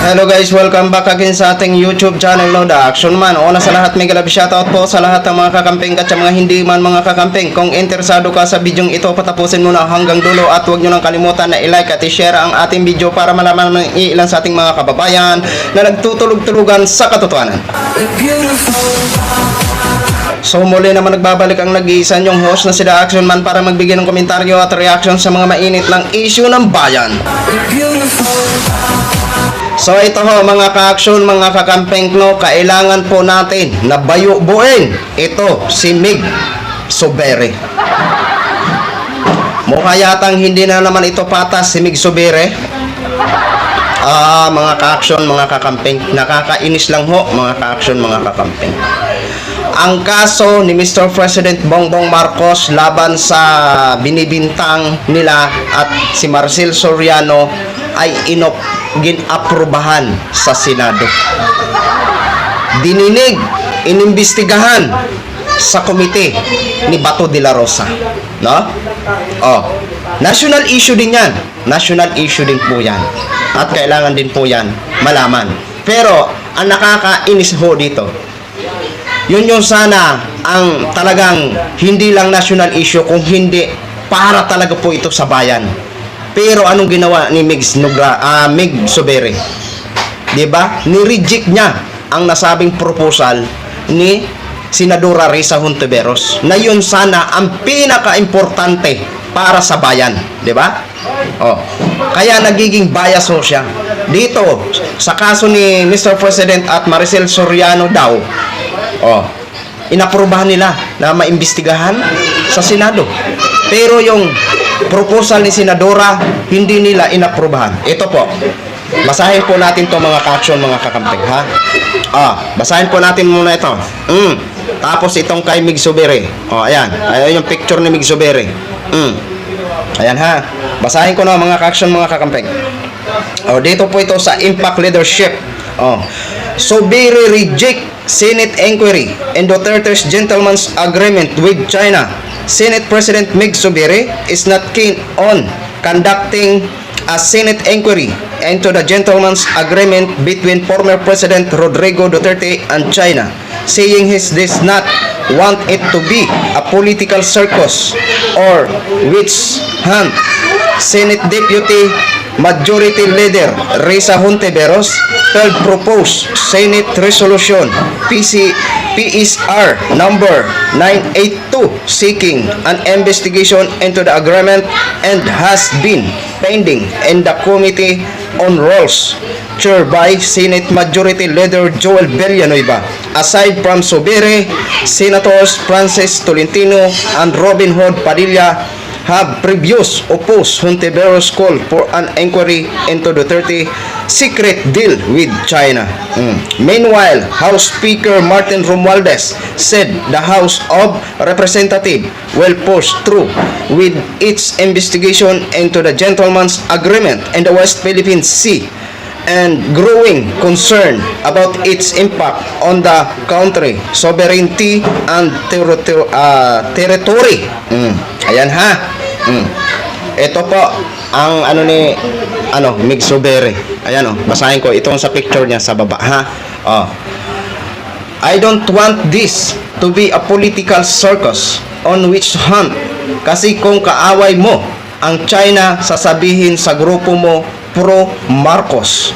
Hello guys, welcome back again sa ating YouTube channel, no, The Action Man. Una sa lahat, may galab shoutout po sa lahat ng mga kakamping at sa mga hindi man mga kakamping. Kung interesado ka sa bidyong ito, patapusin mo na hanggang dulo at huwag nyo nang kalimutan na i-like at i-share ang ating video para malaman ng ilan sa ating mga kababayan na nagtutulog-tulugan sa katotohanan. So muli naman nagbabalik ang nag-iisa yung host na si The Action Man para magbigay ng komentaryo at reaction sa mga mainit ng issue ng bayan. So ito ho mga ka-action, mga kakampeng, no, kailangan po natin na bayubuin ito si Mig Zubiri. Mukha yatang hindi na naman ito patas si Mig Zubiri. Mga ka-action, mga kakampeng, nakakainis lang ho mga ka-action, mga kakampeng. Ang kaso ni Mr. President Bongbong Marcos laban sa binibintang nila at si Marcel Soriano ay ginaprubahan sa Senado. Dininig, inimbestigahan sa komite ni Bato de la Rosa, no? National issue din 'yan. National issue din po 'yan. At kailangan din po 'yan malaman. Pero ang nakakainis ho dito, yun yung sana ang talagang hindi lang national issue, kung hindi para talaga po ito sa bayan. Pero anong ginawa ni Mig Zubiri? 'Di ba? Ni-reject niya ang nasabing proposal ni Senadora Risa Hontiveros na yun sana ang pinaka-importante para sa bayan, 'di ba? Kaya nagiging bias ho siya. Dito sa kaso ni Mr. President at Maricel Soriano daw, inaprubahan nila na maimbestigahan sa Senado. Pero yung proposal ni Senadora, hindi nila inaprubahan. Ito po. Basahin po natin to mga ka-action, mga kakamping, ha? Basahin po natin muna ito. Tapos itong kay Mig Zubiri. Ayan. Ayan yung picture ni Mig Zubiri. Ayan, ha? Basahin ko na mga ka-action, mga kakamping. Dito po ito sa Impact Leadership. Zubiri reject Senate inquiry and Duterte's gentleman's agreement with China. Senate President Mig Zubiri is not keen on conducting a Senate inquiry into the gentleman's agreement between former President Rodrigo Duterte and China, saying he does not want it to be a political circus or witch hunt. Senate Deputy Majority Leader Risa Hontiveros proposed Senate Resolution PSR number 982 seeking an investigation into the agreement and has been pending in the Committee on Rules chaired by Senate Majority Leader Joel Villanueva. Aside from Zubiri, Senators Francis Tolentino and Robin Hood Padilla have previously opposed Hontiveros' call for an inquiry into Duterte secret deal with China. Meanwhile, House Speaker Martin Romualdez said the House of Representatives will push through with its investigation into the gentleman's agreement in the West Philippine Sea and growing concern about its impact on the country, sovereignty and territory. Ayan, ha. Ito po ang Mig Zubiri. Ayan, basahin ko itong sa picture niya sa baba, ha. I don't want this to be a political circus on which hunt. Kasi kung kaaway mo ang China, sasabihin sa grupo mo pro-Marcos.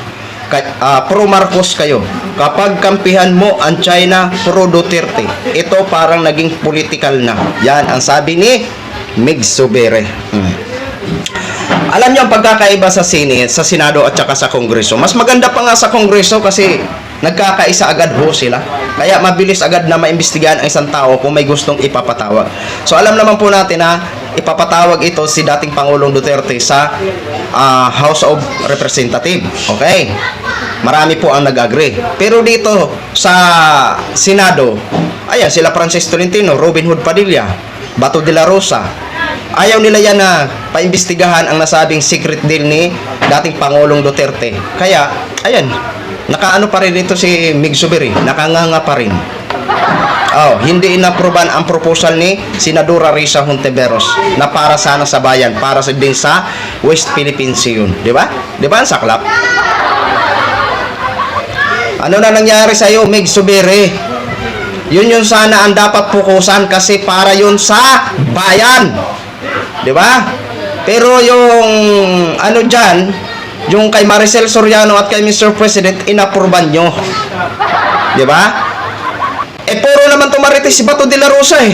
Pro-Marcos kayo. Kapag kampihan mo ang China, pro-Duterte. Ito parang naging political na. Yan ang sabi ni Mig Zubiri. Alam niyo ang pagkakaiba sa Senado at saka sa Kongreso. Mas maganda pa nga sa Kongreso kasi nagkakaisa agad ho sila. Kaya mabilis agad na maimbestigahan ang isang tao kung may gustong ipapatawag. So alam naman po natin na ipapatawag ito si dating Pangulong Duterte sa House of Representatives. Okay? Marami po ang nag-agree. Pero dito sa Senado, ayan, sila Francis Tolentino, Robin Hood Padilla, Bato de la Rosa, ayaw nila yan na paimbestigahan ang nasabing secret deal ni dating Pangulong Duterte. Kaya, ayan, nakaano pa rin ito si Mig Zubiri, nakanganga pa rin. Hindi inaproban ang proposal ni Senadora Risa Hontiveros na para sana sa bayan, para din sa West Philippine Sea yun. Di ba? Di ba ang saklap? Ano na nangyari sa iyo, Mig Zubiri? Yun yung sana ang dapat pukusan kasi para yun sa bayan. 'Di ba? Pero yung ano diyan, yung kay Maricel Soriano at kay Mr. President inapruban nyo. 'Di ba? Puro naman tumaritis si Bato de la Rosa eh.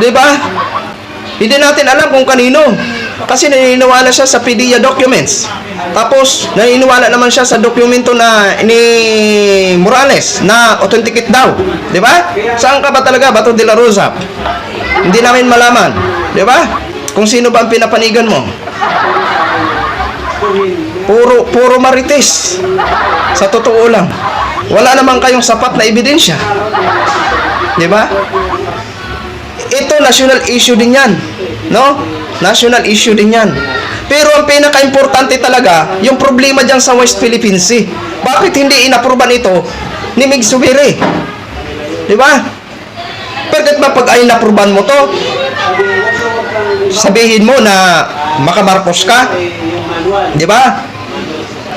'Di ba? Hindi natin alam kung kanino. Kasi naniniwala siya sa PDEA documents. Tapos, naniniwala naman siya sa dokumento na ni Morales na authenticate daw. Di ba? Saan ka ba talaga, Bato de la Rosa? Hindi namin malaman. Di ba? Kung sino ba ang pinapanigan mo. Puro marites. Sa totoo lang. Wala naman kayong sapat na ebidensya. Di ba? Ito, national issue din yan. No? National issue din yan. Pero ang pinaka-importante talaga, yung problema dyan sa West Philippine Sea. Bakit hindi inapruban ito ni Mig Zubiri? Di ba? Bakit ba pag ay inapruban mo to, sabihin mo na makamarcos ka? Di ba?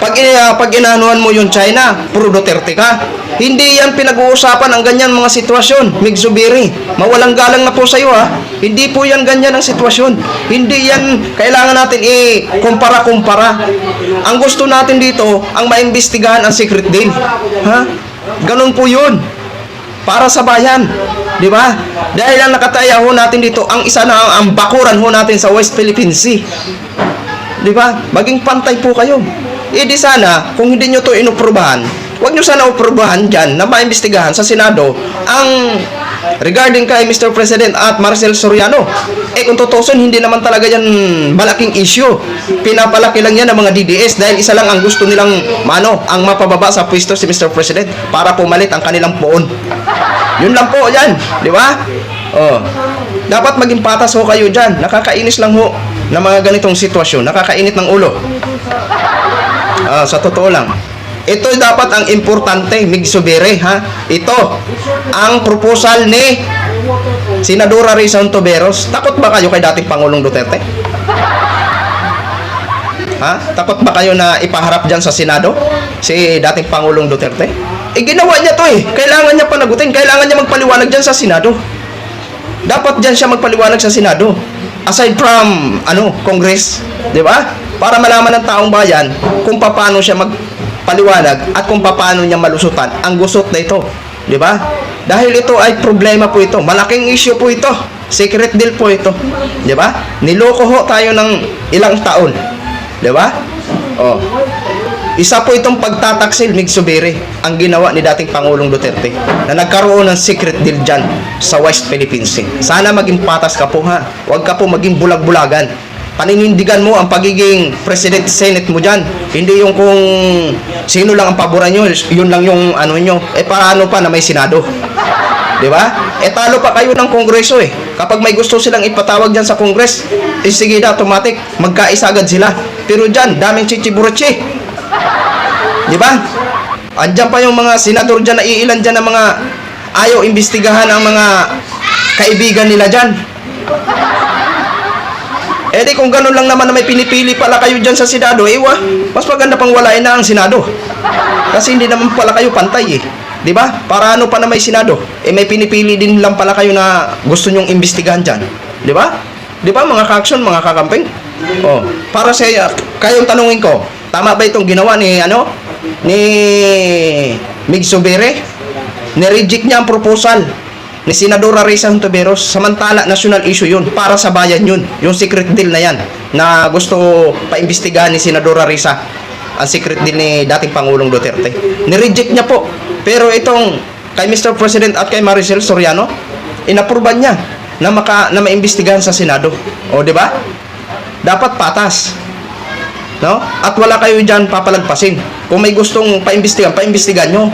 Pag inanuhan mo yung China, puro Duterte ka. Hindi yan pinag-uusapan ang ganyan mga sitwasyon, Mig Zubiri. Mawalang galang na po sa iyo ha. Hindi po yan ganyan ang sitwasyon. Hindi yan kailangan natin kumpara-kumpara. Ang gusto natin dito, ang maimbestigahan ang secret deal. Ha? Ganun po yun. Para sa bayan. Di ba? Dahil ang nakataya ho natin dito, ang isa na ang bakuran ho natin sa West Philippine Sea. Di ba? Maging pantay po kayo. Di sana, kung hindi nyo to inuprubahan, huwag nyo sana uprubahan dyan na maimbestigahan sa Senado ang regarding kay Mr. President at Maricel Soriano. Kung tutusin, hindi naman talaga yan malaking issue. Pinapalaki lang yan ng mga DDS dahil isa lang ang gusto nilang ang mapababa sa pwesto si Mr. President para pumalit ang kanilang poon. Yun lang po yan, di ba? Dapat maging patas ho kayo dyan. Nakakainis lang ho na mga ganitong sitwasyon. Nakakainit ng ulo. Sa totoo lang. Ito dapat ang importante, Mig Zubiri, ha? Ito, ang proposal ni Senadora Risa Hontiveros. Takot ba kayo kay dating Pangulong Duterte? Ha? Takot ba kayo na ipaharap dyan sa Senado si dating Pangulong Duterte? Ginawa niya to eh. Kailangan niya panagutin. Kailangan niya magpaliwanag dyan sa Senado. Dapat dyan siya magpaliwanag sa Senado. Aside from, Congress. Di ba? Para malaman ng taong bayan kung paano siya magpaliwanag at kung paano niya malusutan ang gusot na ito. Di ba? Dahil ito ay problema po ito. Malaking issue po ito. Secret deal po ito. Di ba? Niloko ho tayo ng ilang taon. Di ba? Isa po itong pagtataksil, Mig Zubiri, ang ginawa ni dating Pangulong Duterte na nagkaroon ng secret deal dyan sa West Philippine Sea. Sana maging patas ka po ha. Huwag ka po maging bulag-bulagan. Paninindigan mo ang pagiging President Senate mo dyan. Hindi yung kung sino lang ang paboran nyo, yun lang yung nyo. Paano pa na may Senado? Di ba? Talo pa kayo ng Kongreso eh. Kapag may gusto silang ipatawag dyan sa Congress, sige na, automatic, magkaisa agad sila. Pero dyan, daming chichiburuchi. Di ba? Andiyan pa yung mga senador dyan na iilan dyan ng mga ayaw imbestigahan ang mga kaibigan nila dyan. Di kung ganun lang naman na may pinipili pala kayo dyan sa Senado, mas maganda pang walain na ang Senado. Kasi hindi naman pala kayo pantay eh. Di ba? Para ano pa na may Senado? May pinipili din lang pala kayo na gusto nyong imbestigahan dyan. Di ba? Di ba mga ka-action, mga kakamping? Para sa kayong tanungin ko, tama ba itong ginawa ni Mig Zubiri? Ni-reject niya ang proposal ni Senadora Risa Hontiveros. Samantala, national issue yun. Para sa bayan yun. Yung secret deal na yan na gusto paimbestigahan ni Senadora Risa. Ang secret deal ni dating Pangulong Duterte. Ni-reject niya po. Pero itong kay Mr. President at kay Maricel Soriano, inapruban niya na maimbestigahan sa Senado. Di ba? Dapat patas. No? At wala kayo dyan papalagpasin. Kung may gustong paimbestigan nyo.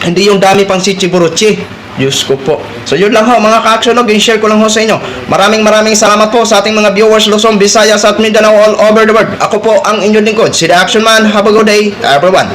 Hindi yung dami pang sichiburuchi. Diyos ko po. So yun lang ho mga ka-action, share ko lang ho sa inyo. Maraming salamat po sa ating mga viewers Luzon, Visayas at Mindanao all over the world. Ako po ang inyong lingkod, si The Action Man. Have a good day everyone.